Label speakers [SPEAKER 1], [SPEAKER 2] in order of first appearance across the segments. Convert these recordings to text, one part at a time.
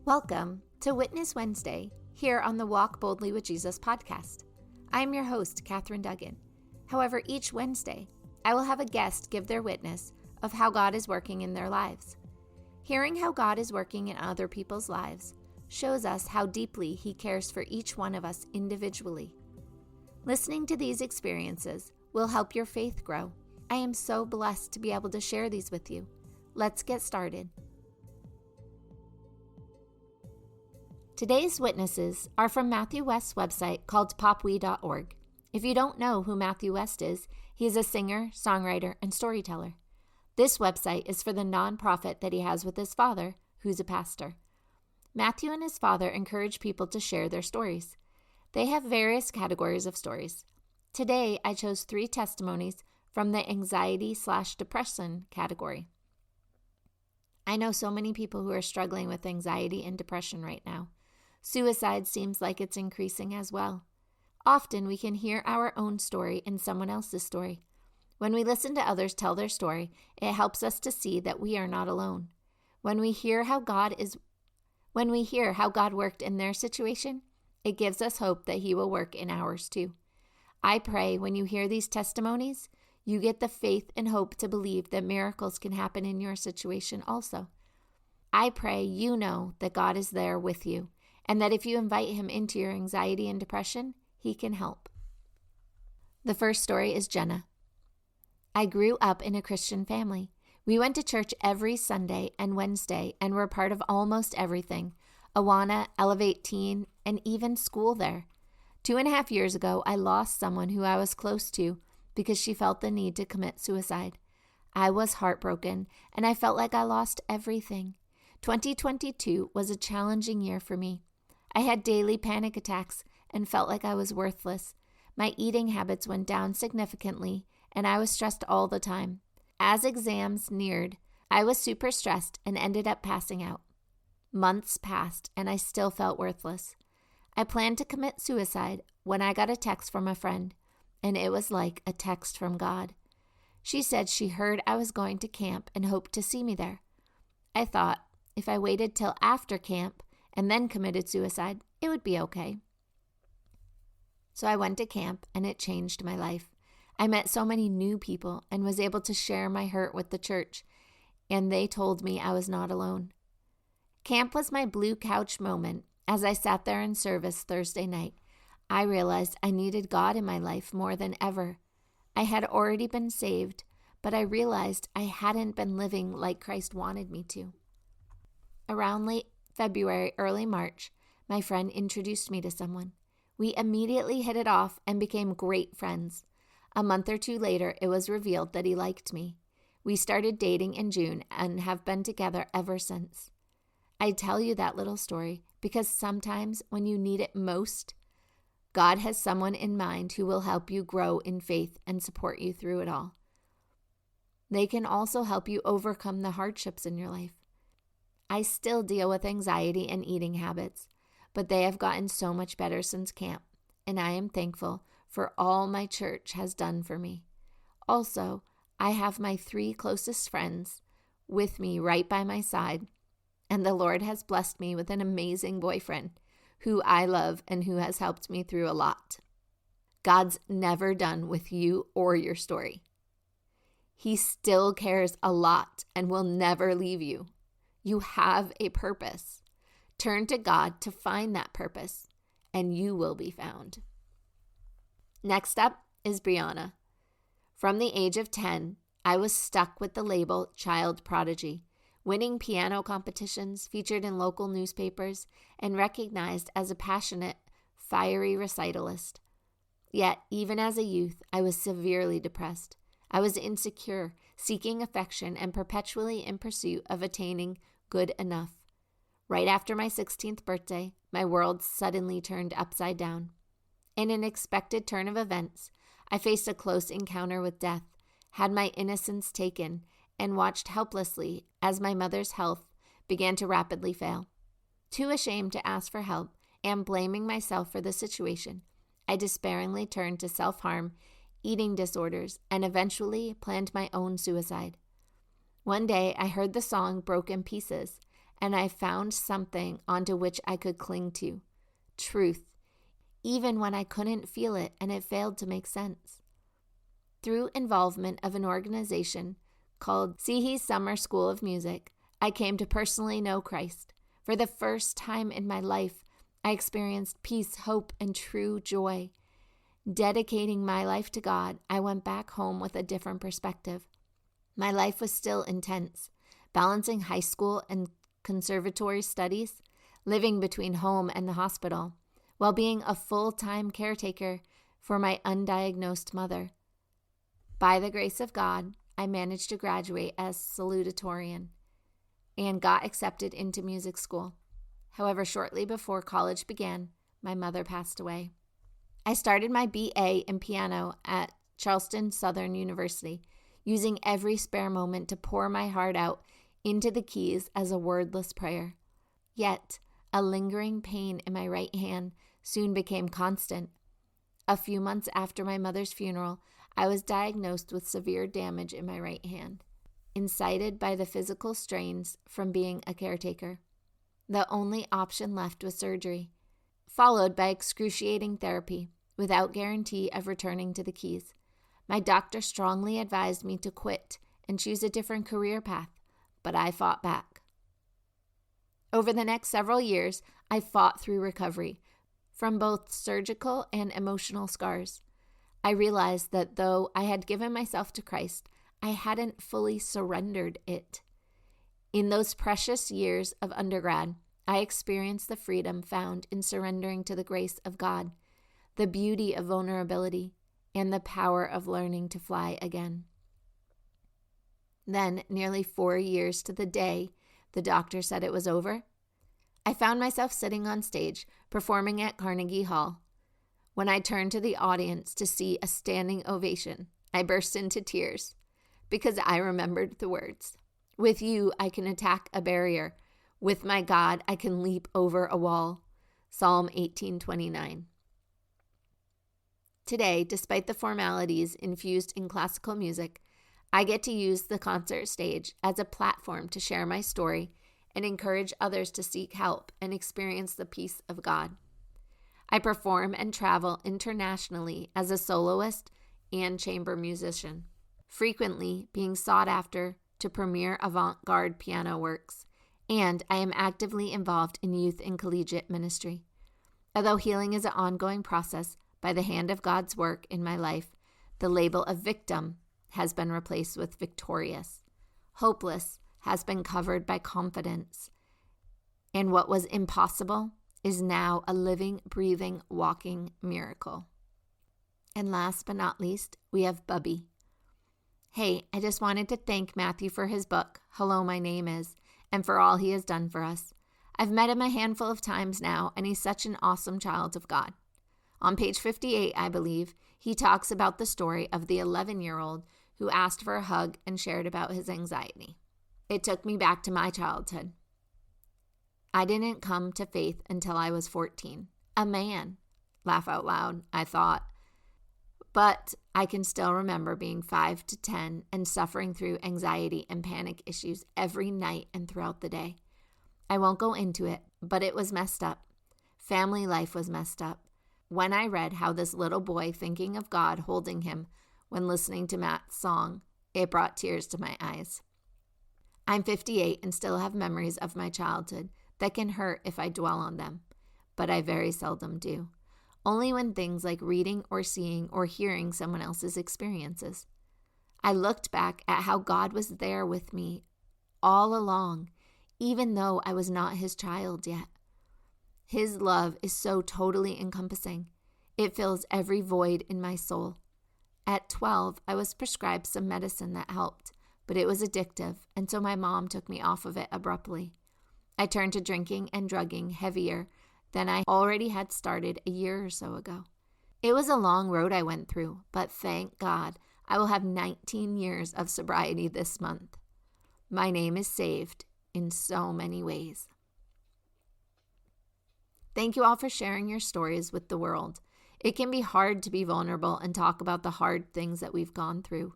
[SPEAKER 1] Welcome to Witness Wednesday here on the Walk Boldly with Jesus podcast. I am your host, Katherine Duggan. However, each Wednesday, I will have a guest give their witness of how God is working in their lives. Hearing how God is working in other people's lives shows us how deeply He cares for each one of us individually. Listening to these experiences will help your faith grow. I am so blessed to be able to share these with you. Let's get started. Today's witnesses are from Matthew West's website called PopWe.org. If you don't know who Matthew West is, he is a singer, songwriter, and storyteller. This website is for the nonprofit that he has with his father, who's a pastor. Matthew and his father encourage people to share their stories. They have various categories of stories. Today, I chose 3 testimonies from the anxiety/depression category. I know so many people who are struggling with anxiety and depression right now. Suicide seems like it's increasing as well. Often we can hear our own story in someone else's story. When we listen to others tell their story, it helps us to see that we are not alone. When we hear how God worked in their situation, it gives us hope that He will work in ours too. I pray when you hear these testimonies, you get the faith and hope to believe that miracles can happen in your situation also. I pray you know that God is there with you, and that if you invite Him into your anxiety and depression, He can help. The first story is Jenna. I grew up in a Christian family. We went to church every Sunday and Wednesday and were part of almost everything: Awana, Elevate Teen, and even school there. 2.5 years ago, I lost someone who I was close to because she felt the need to commit suicide. I was heartbroken, and I felt like I lost everything. 2022 was a challenging year for me. I had daily panic attacks and felt like I was worthless. My eating habits went down significantly, and I was stressed all the time. As exams neared, I was super stressed and ended up passing out. Months passed, and I still felt worthless. I planned to commit suicide when I got a text from a friend, and it was like a text from God. She said she heard I was going to camp and hoped to see me there. I thought if I waited till after camp and then committed suicide, it would be okay. So I went to camp, and it changed my life. I met so many new people and was able to share my hurt with the church, and they told me I was not alone. Camp was my blue couch moment. As I sat there in service Thursday night, I realized I needed God in my life more than ever. I had already been saved, but I realized I hadn't been living like Christ wanted me to. Around late February, early March, my friend introduced me to someone. We immediately hit it off and became great friends. A month or 2 later, it was revealed that he liked me. We started dating in June and have been together ever since. I tell you that little story because sometimes when you need it most, God has someone in mind who will help you grow in faith and support you through it all. They can also help you overcome the hardships in your life. I still deal with anxiety and eating habits, but they have gotten so much better since camp, and I am thankful for all my church has done for me. Also, I have my 3 closest friends with me right by my side, and the Lord has blessed me with an amazing boyfriend who I love and who has helped me through a lot. God's never done with you or your story. He still cares a lot and will never leave you. You have a purpose. Turn to God to find that purpose, and you will be found. Next up is Brianna. From the age of 10, I was stuck with the label child prodigy, winning piano competitions, featured in local newspapers, and recognized as a passionate, fiery recitalist. Yet, even as a youth, I was severely depressed. I was insecure, seeking affection, and perpetually in pursuit of attaining good enough. Right after my 16th birthday, my world suddenly turned upside down. In an unexpected turn of events, I faced a close encounter with death, had my innocence taken, and watched helplessly as my mother's health began to rapidly fail. Too ashamed to ask for help and blaming myself for the situation, I despairingly turned to self-harm, eating disorders, and eventually planned my own suicide. One day, I heard the song Broken Pieces, and I found something onto which I could cling to, truth, even when I couldn't feel it and it failed to make sense. Through involvement of an organization called Sihi's Summer School of Music, I came to personally know Christ. For the first time in my life, I experienced peace, hope, and true joy. Dedicating my life to God, I went back home with a different perspective. My life was still intense, balancing high school and conservatory studies, living between home and the hospital, while being a full-time caretaker for my undiagnosed mother. By the grace of God, I managed to graduate as salutatorian and got accepted into music school. However, shortly before college began, my mother passed away. I started my BA in piano at Charleston Southern University, using every spare moment to pour my heart out into the keys as a wordless prayer. Yet, a lingering pain in my right hand soon became constant. A few months after my mother's funeral, I was diagnosed with severe damage in my right hand, incited by the physical strains from being a caretaker. The only option left was surgery, followed by excruciating therapy, without guarantee of returning to the keys. My doctor strongly advised me to quit and choose a different career path, but I fought back. Over the next several years, I fought through recovery from both surgical and emotional scars. I realized that though I had given myself to Christ, I hadn't fully surrendered it. In those precious years of undergrad, I experienced the freedom found in surrendering to the grace of God, the beauty of vulnerability, and the power of learning to fly again. Then, nearly 4 years to the day the doctor said it was over, I found myself sitting on stage performing at Carnegie Hall. When I turned to the audience to see a standing ovation, I burst into tears because I remembered the words, "With you, I can attack a barrier. With my God, I can leap over a wall." Psalm 18:29. Today, despite the formalities infused in classical music, I get to use the concert stage as a platform to share my story and encourage others to seek help and experience the peace of God. I perform and travel internationally as a soloist and chamber musician, frequently being sought after to premiere avant-garde piano works, and I am actively involved in youth and collegiate ministry. Although healing is an ongoing process, by the hand of God's work in my life, the label of victim has been replaced with victorious. Hopeless has been covered by confidence. And what was impossible is now a living, breathing, walking miracle. And last but not least, we have Bubby. Hey, I just wanted to thank Matthew for his book, Hello, My Name Is, and for all he has done for us. I've met him a handful of times now, and he's such an awesome child of God. On page 58, I believe, he talks about the story of the 11-year-old who asked for a hug and shared about his anxiety. It took me back to my childhood. I didn't come to faith until I was 14. A man. Laugh out loud, I thought. But I can still remember being 5 to 10 and suffering through anxiety and panic issues every night and throughout the day. I won't go into it, but it was messed up. Family life was messed up. When I read how this little boy thinking of God holding him when listening to Matt's song, it brought tears to my eyes. I'm 58 and still have memories of my childhood that can hurt if I dwell on them, but I very seldom do. Only when things like reading or seeing or hearing someone else's experiences. I looked back at how God was there with me all along, even though I was not his child yet. His love is so totally encompassing. It fills every void in my soul. At 12, I was prescribed some medicine that helped, but it was addictive, and so my mom took me off of it abruptly. I turned to drinking and drugging heavier than I already had started a year or so ago. It was a long road I went through, but thank God I will have 19 years of sobriety this month. My name is saved in so many ways. Thank you all for sharing your stories with the world. It can be hard to be vulnerable and talk about the hard things that we've gone through.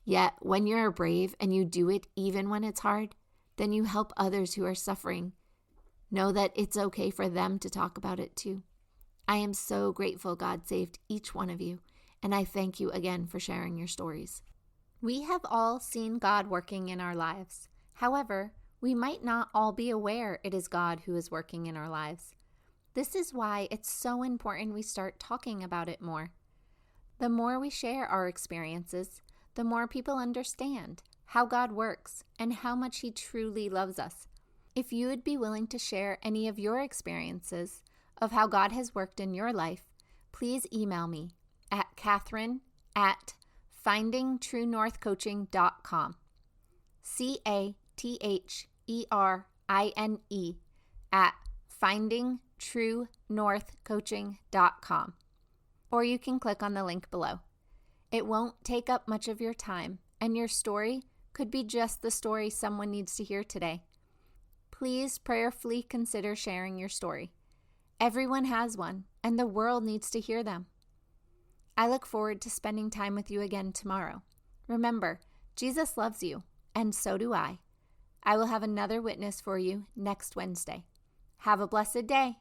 [SPEAKER 1] Yet, when you're brave and you do it even when it's hard, then you help others who are suffering know that it's okay for them to talk about it too. I am so grateful God saved each one of you, and I thank you again for sharing your stories. We have all seen God working in our lives. However, we might not all be aware it is God who is working in our lives. This is why it's so important we start talking about it more. The more we share our experiences, the more people understand how God works and how much He truly loves us. If you would be willing to share any of your experiences of how God has worked in your life, please email me at Catherine@findingtruenorthcoaching.com. CATHERINE at findingtruenorthcoaching.com. Or you can click on the link below. It won't take up much of your time, and your story could be just the story someone needs to hear today. Please prayerfully consider sharing your story. Everyone has one, and the world needs to hear them. I look forward to spending time with you again tomorrow. Remember, Jesus loves you, and so do I. I will have another witness for you next Wednesday. Have a blessed day.